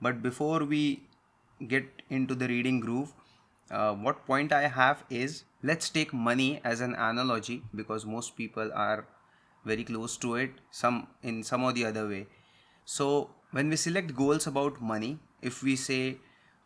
But before we get into the reading groove, what point I have is, let's take money as an analogy, because most people are very close to it some in some or the other way. So when we select goals about money, if we say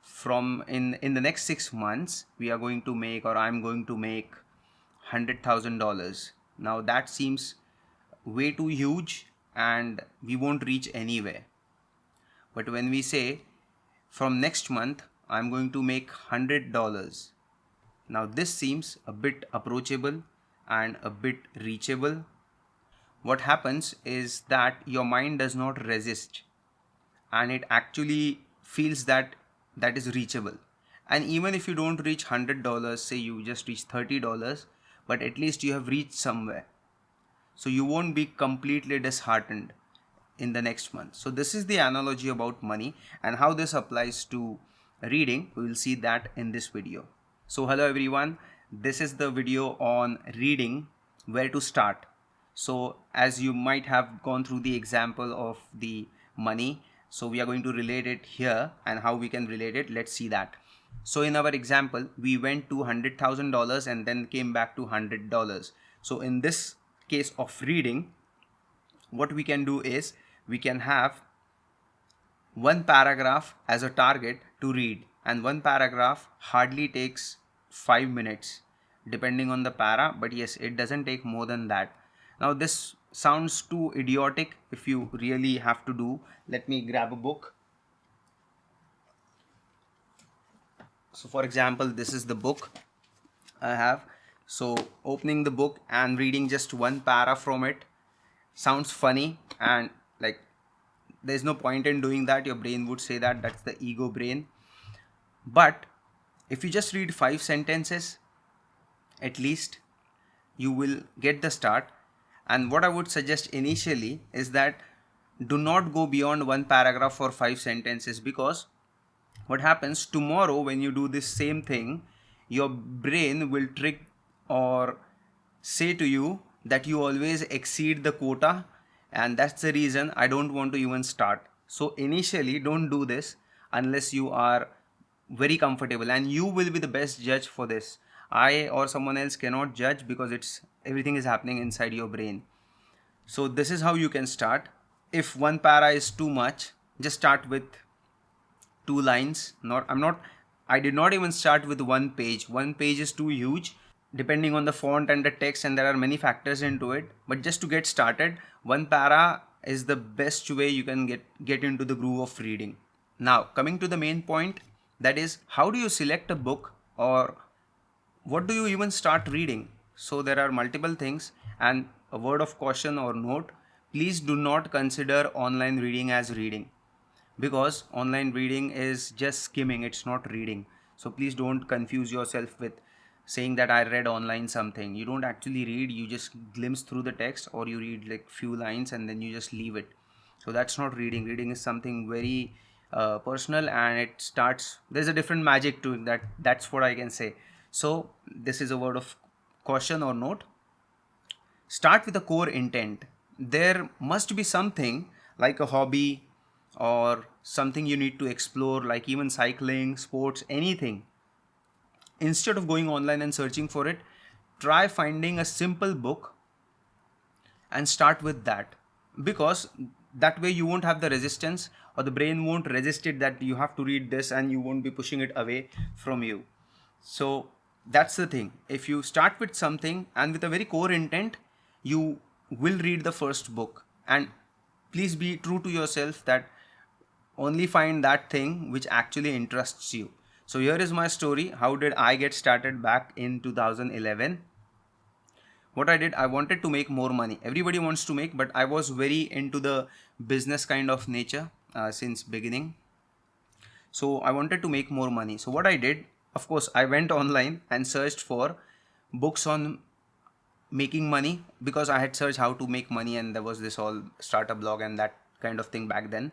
from in the next 6 months we are going to make, or I'm going to make $100,000, now that seems way too huge and we won't reach anywhere. But when we say from next month I'm going to make $100, now this seems a bit approachable and a bit reachable. What happens is that your mind does not resist, and it actually feels that that is reachable. And even if you don't reach $100, say you just reach $30, but at least you have reached somewhere, so you won't be completely disheartened in the next month. So this is the analogy about money, and how this applies to reading, we will see that in this video. So hello everyone, this is the video on reading, where to start. So as you might have gone through the example of the money, so we are going to relate it here, and how we can relate it, let's see that. So in our example, we went to $100,000 and then came back to $100. So in this case of reading, what we can do is, we can have one paragraph as a target to read, and one paragraph hardly takes 5 minutes depending on the para, but yes, it doesn't take more than that. Now this sounds too idiotic if you really have to do. Let me grab a book. So for example, this is the book I have. So opening the book and reading just one para from it sounds funny, and like there's no point in doing that. Your brain would say that that's the ego brain. But if you just read 5 sentences, at least you will get the start. And what I would suggest initially is that do not go beyond one paragraph for 5 sentences, because what happens tomorrow when you do this same thing, your brain will trick or say to you that you always exceed the quota, and that's the reason I don't want to even start. So initially don't do this unless you are very comfortable, and you will be the best judge for this. I or someone else cannot judge, because it's everything is happening inside your brain. So this is how you can start. If one para is too much, just start with 2 lines. I did not even start with one page. One page is too huge depending on the font and the text, and there are many factors into it. But just to get started, one para is the best way you can get into the groove of reading. Now coming to the main point, that is, how do you select a book, or what do you even start reading? So there are multiple things, and a word of caution or note, please do not consider online reading as reading, because online reading is just skimming, it's not reading. So please don't confuse yourself with saying that I read online something. You don't actually read, you just glimpse through the text, or you read like few lines and then you just leave it. So that's not reading. Reading is something very personal, and it starts, there's a different magic to it. That's what I can say. So this is a word of caution or note. Start with a core intent. There must be something like a hobby, or something you need to explore, like even cycling, sports, anything. Instead of going online and searching for it, try finding a simple book and start with that, because that way you won't have the resistance, or the brain won't resist it that you have to read this, and you won't be pushing it away from you. So that's the thing. If you start with something and with a very core intent, you will read the first book. And please be true to yourself, that only find that thing which actually interests you. So here is my story. How did I get started back in 2011? What I did, I wanted to make more money. Everybody wants to make, but I was very into the business kind of nature since beginning. So I wanted to make more money. So what I did, of course, I went online and searched for books on making money, because I had searched how to make money, and there was this whole startup blog and that kind of thing back then.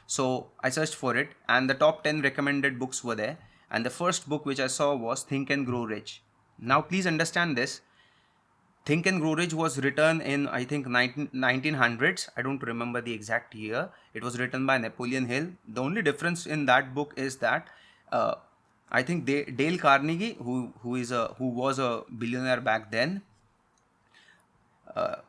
So I searched for it, and the top 10 recommended books were there, and the first book which I saw was Think and Grow Rich. Now please understand this. Think and Grow Rich was written in, I think, 1900s. I don't remember the exact year. It was written by Napoleon Hill. The only difference in that book is that uh, I think Dale Carnegie, who was a billionaire back then,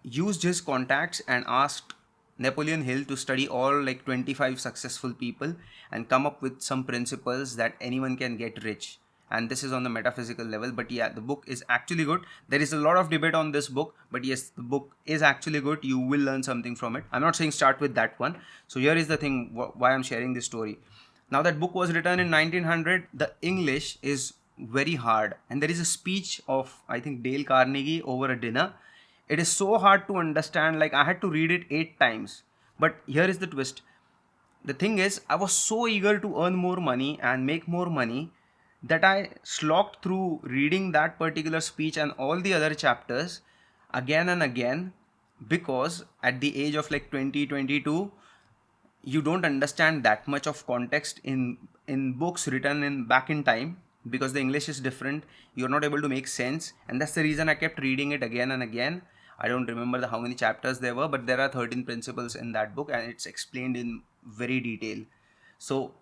used his contacts and asked Napoleon Hill to study all like 25 successful people and come up with some principles that anyone can get rich. And this is on the metaphysical level. But yeah, the book is actually good. There is a lot of debate on this book, but yes, the book is actually good. You will learn something from it. I'm not saying start with that one. So here is the thing why I'm sharing this story. Now that book was written in 1900. The English is very hard, and there is a speech of, I think, Dale Carnegie over a dinner. It is so hard to understand. Like, I had to read it 8 times. But here is the twist. The thing is, I was so eager to earn more money and make more money that I slogged through reading that particular speech and all the other chapters again and again, because at the age of like 2022, you don't understand that much of context in books written in back in time, because the English is different. You're not able to make sense, and that's the reason I kept reading it again and again. I don't remember how many chapters there were, but there are 13 principles in that book, and it's explained in very detail. So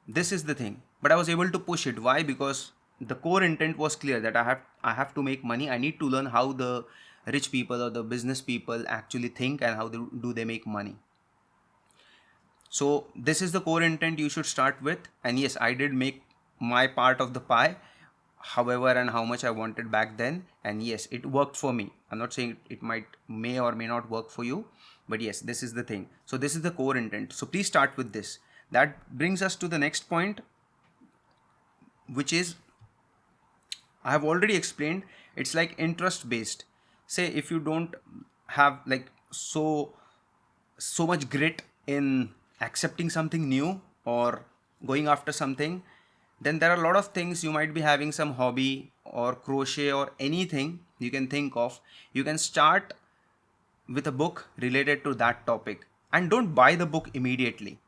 this is the thing, but I was able to push it. Why? Because the core intent was clear, that I have to make money. I need to learn how the rich people or the business people actually think, and how do they make money. So this is the core intent you should start with. And yes, I did make my part of the pie, however and how much I wanted back then. And yes, it worked for me. I'm not saying it may or may not work for you, but yes, this is the thing. So this is the core intent. So please start with this. That brings us to the next point, which is, I have already explained, it's like interest based. Say if you don't have like so much grit in accepting something new or going after something, then there are a lot of things. You might be having some hobby or crochet or anything you can think of. You can start with a book related to that topic, and don't buy the book immediately.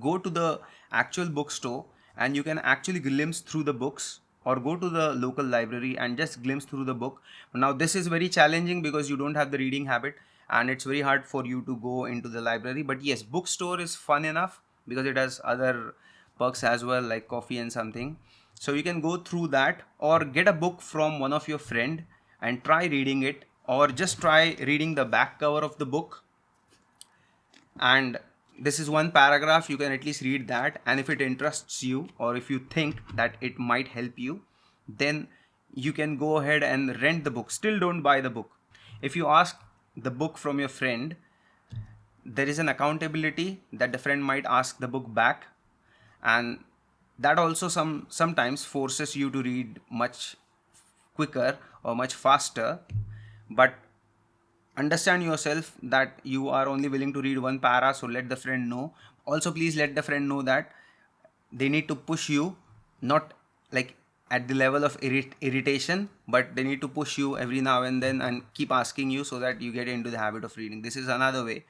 Go to the actual bookstore and you can actually glimpse through the books, or go to the local library and just glimpse through the book. Now this is very challenging because you don't have the reading habit, and it's very hard for you to go into the library. But yes, bookstore is fun enough because it has other perks as well, like coffee and something. So you can go through that, or get a book from one of your friend and try reading it, or just try reading the back cover of the book. And this is one paragraph, you can at least read that, and if it interests you, or if you think that it might help you, then you can go ahead and rent the book. Still don't buy the book. If you ask the book from your friend, there is an accountability that the friend might ask the book back, and that also sometimes forces you to read much quicker or much faster. But understand yourself that you are only willing to read one para, so let the friend know. Also, please let the friend know that they need to push you, not like at the level of irritation, but they need to push you every now and then and keep asking you, so that you get into the habit of reading. This is another way.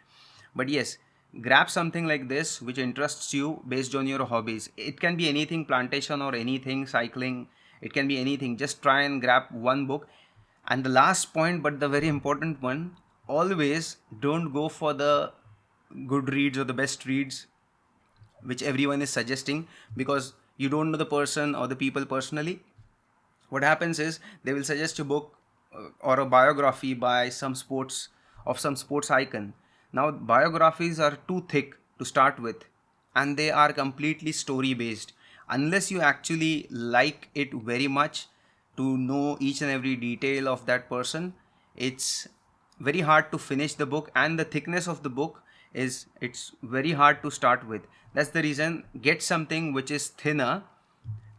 But yes, grab something like this which interests you based on your hobbies. It can be anything, plantation or anything, cycling, it can be anything. Just try and grab one book. And the last point, but the very important one, always don't go for the good reads or the best reads which everyone is suggesting, because you don't know the person or the people personally. What happens is, they will suggest a book or a biography by some sports icon. Now biographies are too thick to start with, and they are completely story based. Unless you actually like it very much to know each and every detail of that person, it's very hard to finish the book, and the thickness of the book is, it's very hard to start with. That's the reason, get something which is thinner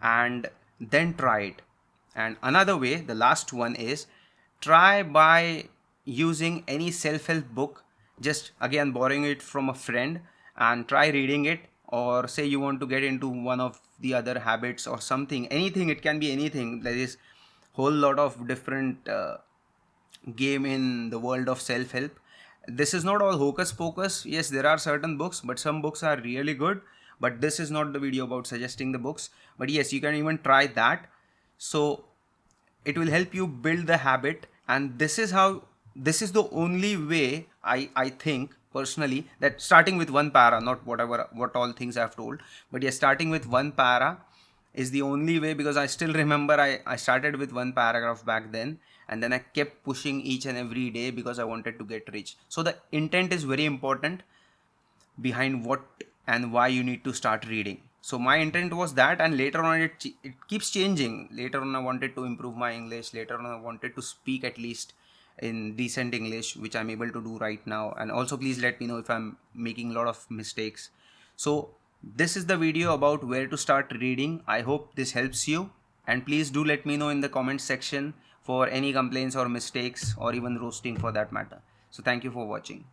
and then try it. And another way, the last one is, try by using any self-help book, just again borrowing it from a friend, and try reading it. Or say you want to get into one of the other habits or something, anything, it can be anything. There is whole lot of different game in the world of self-help. This is not all hocus pocus. Yes, there are certain books, but some books are really good. But this is not the video about suggesting the books. But yes, you can even try that. So it will help you build the habit, And this is the only way I think personally, that starting with one para, not what all things I've told, but yeah, starting with one para is the only way, because I still remember I started with one paragraph back then, and then I kept pushing each and every day because I wanted to get rich. So the intent is very important behind what and why you need to start reading. So my intent was that, and later on it keeps changing. Later on I wanted to improve my English. Later on I wanted to speak at least in decent English, which I'm able to do right now. And also please let me know if I'm making a lot of mistakes. So this is the video about where to start reading. I hope this helps you, and please do let me know in the comment section for any complaints or mistakes, or even roasting for that matter. So thank you for watching.